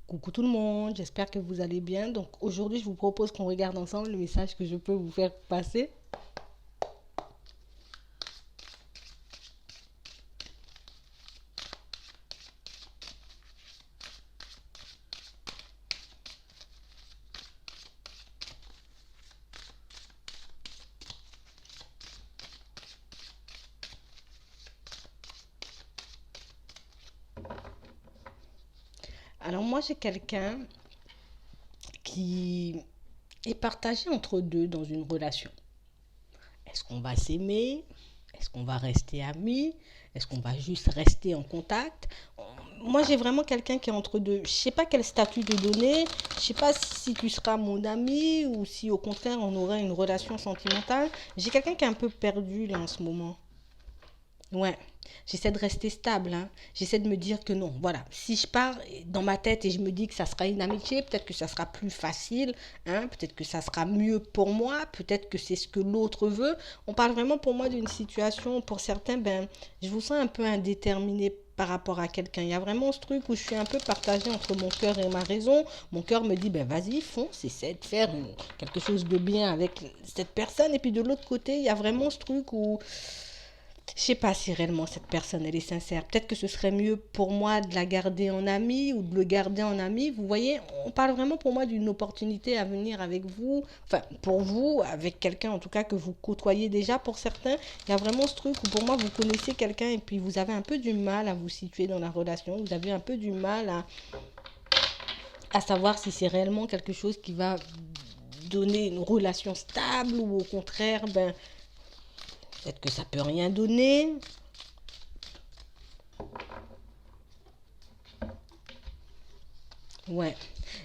Coucou tout le monde, j'espère que vous allez bien. Donc aujourd'hui, je vous propose qu'on regarde ensemble le message que je peux vous faire passer. Alors moi, j'ai quelqu'un qui est partagé entre deux dans une relation. Est-ce qu'on va s'aimer? Est-ce qu'on va rester amis? Est-ce qu'on va juste rester en contact? Moi, j'ai vraiment quelqu'un qui est entre deux. Je sais pas quel statut te donner. Je sais pas si tu seras mon ami ou si au contraire on aurait une relation sentimentale. J'ai quelqu'un qui est un peu perdu là en ce moment. Ouais, j'essaie de rester stable, hein. J'essaie de me dire que non, voilà, si je pars dans ma tête et je me dis que ça sera une amitié, peut-être que ça sera plus facile, hein, peut-être que ça sera mieux pour moi, peut-être que c'est ce que l'autre veut. On parle vraiment pour moi d'une situation, pour certains, ben, je vous sens un peu indéterminé par rapport à quelqu'un. Il y a vraiment ce truc où je suis un peu partagée entre mon cœur et ma raison. Mon cœur me dit, ben vas-y, fonce, essaie de faire quelque chose de bien avec cette personne. Et puis de l'autre côté, il y a vraiment ce truc où je sais pas si réellement cette personne elle est sincère. Peut-être que ce serait mieux pour moi de la garder en ami ou de le garder en ami. Vous voyez, on parle vraiment pour moi d'une opportunité à venir avec vous. Enfin, pour vous, avec quelqu'un en tout cas que vous côtoyez déjà. Pour certains, il y a vraiment ce truc où pour moi vous connaissez quelqu'un et puis vous avez un peu du mal à vous situer dans la relation. Vous avez un peu du mal à savoir si c'est réellement quelque chose qui va donner une relation stable ou au contraire, ben, peut-être que ça peut rien donner. Ouais.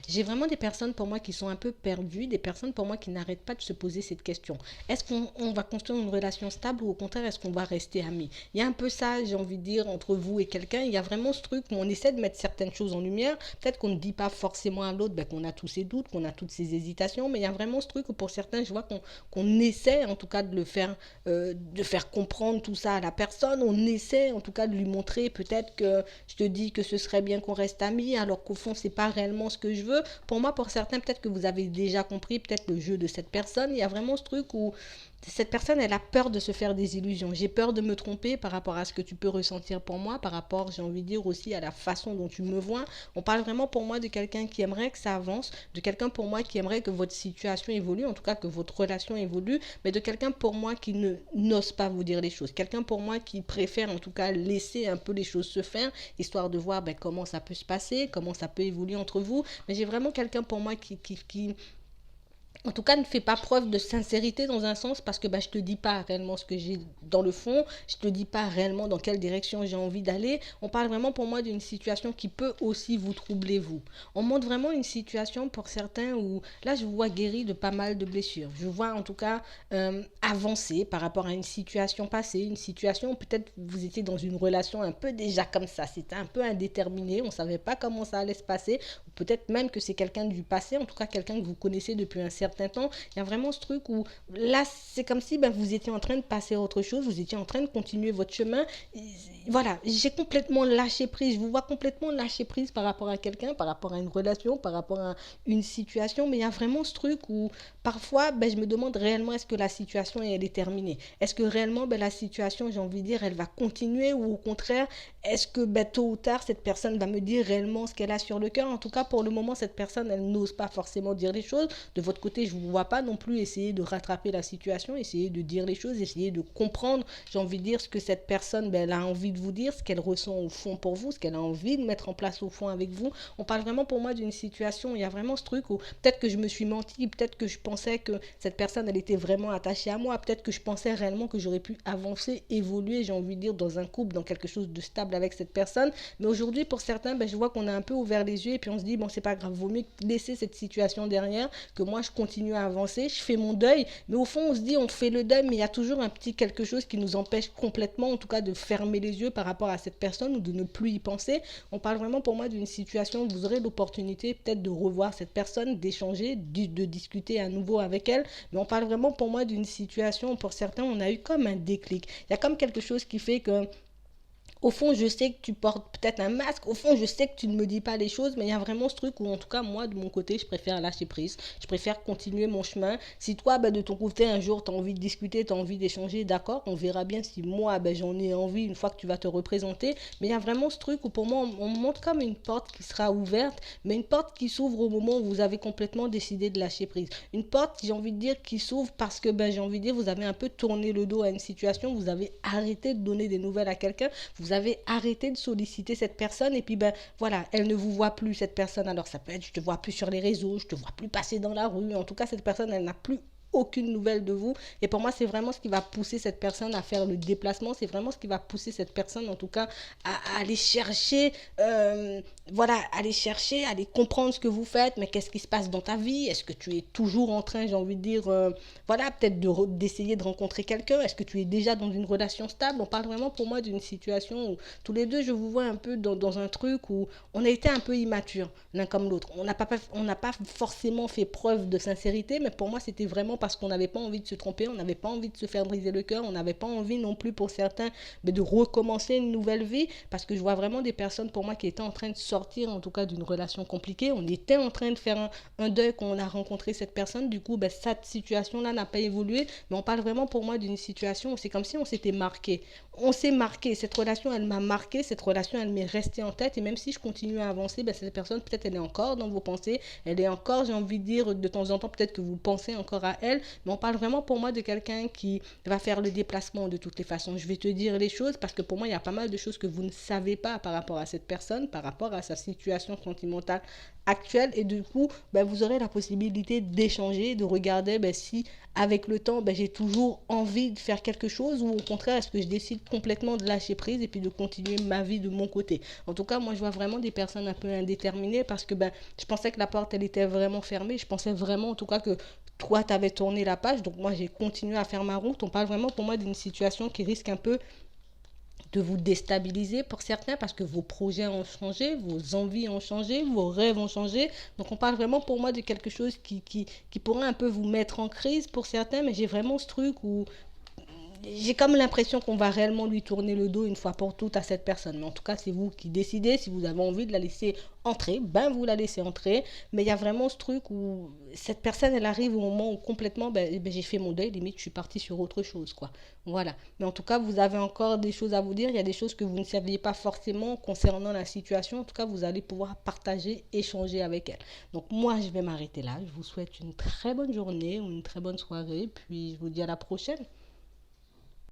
J'ai vraiment des personnes pour moi qui sont un peu perdues, des personnes pour moi qui n'arrêtent pas de se poser cette question. Est-ce qu'on va construire une relation stable ou au contraire est-ce qu'on va rester amis? Il y a un peu ça, j'ai envie de dire, entre vous et quelqu'un. Il y a vraiment ce truc où on essaie de mettre certaines choses en lumière. Peut-être qu'on ne dit pas forcément à l'autre ben, qu'on a tous ces doutes, qu'on a toutes ces hésitations, mais il y a vraiment ce truc où pour certains, je vois qu'on essaie en tout cas de faire comprendre tout ça à la personne. On essaie en tout cas de lui montrer peut-être que je te dis que ce serait bien qu'on reste amis alors qu'au fond c'est pas réellement ce que je veux. Pour moi, pour certains, peut-être que vous avez déjà compris peut-être le jeu de cette personne. Il y a vraiment ce truc où cette personne, elle a peur de se faire des illusions. J'ai peur de me tromper par rapport à ce que tu peux ressentir pour moi, par rapport, j'ai envie de dire aussi à la façon dont tu me vois. On parle vraiment pour moi de quelqu'un qui aimerait que ça avance, de quelqu'un pour moi qui aimerait que votre situation évolue, en tout cas que votre relation évolue, mais de quelqu'un pour moi qui ne n'ose pas vous dire les choses. Quelqu'un pour moi qui préfère en tout cas laisser un peu les choses se faire, histoire de voir ben, comment ça peut se passer, comment ça peut évoluer entre vous. Mais j'ai vraiment quelqu'un pour moi qui en tout cas, ne fais pas preuve de sincérité dans un sens parce que bah, je te dis pas réellement ce que j'ai dans le fond, je te dis pas réellement dans quelle direction j'ai envie d'aller. On parle vraiment pour moi d'une situation qui peut aussi vous troubler vous. On montre vraiment une situation pour certains où là je vous vois guéri de pas mal de blessures. Je vois en tout cas avancer par rapport à une situation passée, une situation où peut-être vous étiez dans une relation un peu déjà comme ça, c'était un peu indéterminé, on savait pas comment ça allait se passer, ou peut-être même que c'est quelqu'un du passé, en tout cas quelqu'un que vous connaissez depuis un certain temps. Il y a vraiment ce truc où là, c'est comme si ben, vous étiez en train de passer à autre chose, vous étiez en train de continuer votre chemin. Voilà, j'ai complètement lâché prise. Je vous vois complètement lâcher prise par rapport à quelqu'un, par rapport à une relation, par rapport à une situation. Mais il y a vraiment ce truc où parfois, ben, je me demande réellement est-ce que la situation elle est terminée. Est-ce que réellement ben, la situation, j'ai envie de dire, elle va continuer ou au contraire, est-ce que ben, tôt ou tard, cette personne va me dire réellement ce qu'elle a sur le cœur. En tout cas, pour le moment, cette personne, elle n'ose pas forcément dire les choses. De votre côté, je ne vous vois pas non plus essayer de rattraper la situation, essayer de dire les choses, essayer de comprendre, j'ai envie de dire, ce que cette personne ben, elle a envie de vous dire, ce qu'elle ressent au fond pour vous, ce qu'elle a envie de mettre en place au fond avec vous. On parle vraiment pour moi d'une situation, il y a vraiment ce truc où peut-être que je me suis menti, peut-être que je pensais que cette personne, elle était vraiment attachée à moi, peut-être que je pensais réellement que j'aurais pu avancer, évoluer, j'ai envie de dire, dans un couple, dans quelque chose de stable avec cette personne. Mais aujourd'hui, pour certains, ben, je vois qu'on a un peu ouvert les yeux et puis on se dit, bon, c'est pas grave, vaut mieux laisser cette situation derrière, que moi, je continue à avancer, je fais mon deuil. Mais au fond, on se dit, on fait le deuil, mais il y a toujours un petit quelque chose qui nous empêche complètement, en tout cas, de fermer les yeux par rapport à cette personne ou de ne plus y penser. On parle vraiment pour moi d'une situation où vous aurez l'opportunité peut-être de revoir cette personne, d'échanger, de discuter à nouveau avec elle. Mais on parle vraiment pour moi d'une situation où pour certains, on a eu comme un déclic. Il y a comme quelque chose qui fait que Au fond, je sais que tu portes peut-être un masque. Au fond, je sais que tu ne me dis pas les choses, mais il y a vraiment ce truc où, en tout cas, moi, de mon côté, je préfère lâcher prise. Je préfère continuer mon chemin. Si toi, ben, de ton côté, un jour, tu as envie de discuter, tu as envie d'échanger, d'accord, on verra bien si moi, ben, j'en ai envie une fois que tu vas te représenter. Mais il y a vraiment ce truc où, pour moi, on montre comme une porte qui sera ouverte, mais une porte qui s'ouvre au moment où vous avez complètement décidé de lâcher prise. Une porte, j'ai envie de dire, qui s'ouvre parce que, ben, j'ai envie de dire, vous avez un peu tourné le dos à une situation, vous avez arrêté de donner des nouvelles à quelqu'un, vous avez arrêté de solliciter cette personne et puis ben voilà, elle ne vous voit plus cette personne. Alors ça peut être je te vois plus sur les réseaux, je te vois plus passer dans la rue. En tout cas, cette personne, elle n'a plus aucune nouvelle de vous. Et pour moi, c'est vraiment ce qui va pousser cette personne à faire le déplacement. C'est vraiment ce qui va pousser cette personne, en tout cas, à aller chercher, voilà, aller chercher, aller comprendre ce que vous faites. Mais qu'est-ce qui se passe dans ta vie? Est-ce que tu es toujours en train, j'ai envie de dire, voilà, peut-être d'essayer de rencontrer quelqu'un? Est-ce que tu es déjà dans une relation stable? On parle vraiment pour moi d'une situation où tous les deux, je vous vois un peu dans un truc où on a été un peu immature l'un comme l'autre. On n'a pas forcément fait preuve de sincérité, mais pour moi, c'était vraiment parce qu'on n'avait pas envie de se tromper, on n'avait pas envie de se faire briser le cœur, on n'avait pas envie non plus pour certains de recommencer une nouvelle vie, parce que je vois vraiment des personnes pour moi qui étaient en train de sortir en tout cas d'une relation compliquée. On était en train de faire un deuil quand on a rencontré cette personne. Du coup, ben, cette situation-là n'a pas évolué, mais on parle vraiment pour moi d'une situation où c'est comme si on s'était marqué. On s'est marqué, cette relation, elle m'a marqué, cette relation, elle m'est restée en tête, et même si je continue à avancer, ben, cette personne, peut-être elle est encore dans vos pensées, elle est encore, j'ai envie de dire, de temps en temps, peut-être que vous pensez encore à elle, mais on parle vraiment pour moi de quelqu'un qui va faire le déplacement de toutes les façons. Je vais te dire les choses parce que pour moi, il y a pas mal de choses que vous ne savez pas par rapport à cette personne, par rapport à sa situation sentimentale actuelle, et du coup, ben, vous aurez la possibilité d'échanger, de regarder ben, si avec le temps, ben, j'ai toujours envie de faire quelque chose ou au contraire, est-ce que je décide complètement de lâcher prise et puis de continuer ma vie de mon côté. En tout cas, moi, je vois vraiment des personnes un peu indéterminées parce que ben, je pensais que la porte, elle était vraiment fermée. Je pensais vraiment, en tout cas, que toi, tu avais tourné la page. Donc, moi, j'ai continué à faire ma route. On parle vraiment pour moi d'une situation qui risque un peu de vous déstabiliser pour certains parce que vos projets ont changé, vos envies ont changé, vos rêves ont changé. Donc on parle vraiment pour moi de quelque chose qui pourrait un peu vous mettre en crise pour certains, mais j'ai vraiment ce truc où j'ai comme l'impression qu'on va réellement lui tourner le dos une fois pour toutes à cette personne. Mais en tout cas, c'est vous qui décidez. Si vous avez envie de la laisser entrer, ben vous la laissez entrer. Mais il y a vraiment ce truc où cette personne, elle arrive au moment où complètement, ben, j'ai fait mon deuil, limite, je suis partie sur autre chose, quoi. Voilà. Mais en tout cas, vous avez encore des choses à vous dire. Il y a des choses que vous ne saviez pas forcément concernant la situation. En tout cas, vous allez pouvoir partager, échanger avec elle. Donc moi, je vais m'arrêter là. Je vous souhaite une très bonne journée ou une très bonne soirée. Puis je vous dis à la prochaine.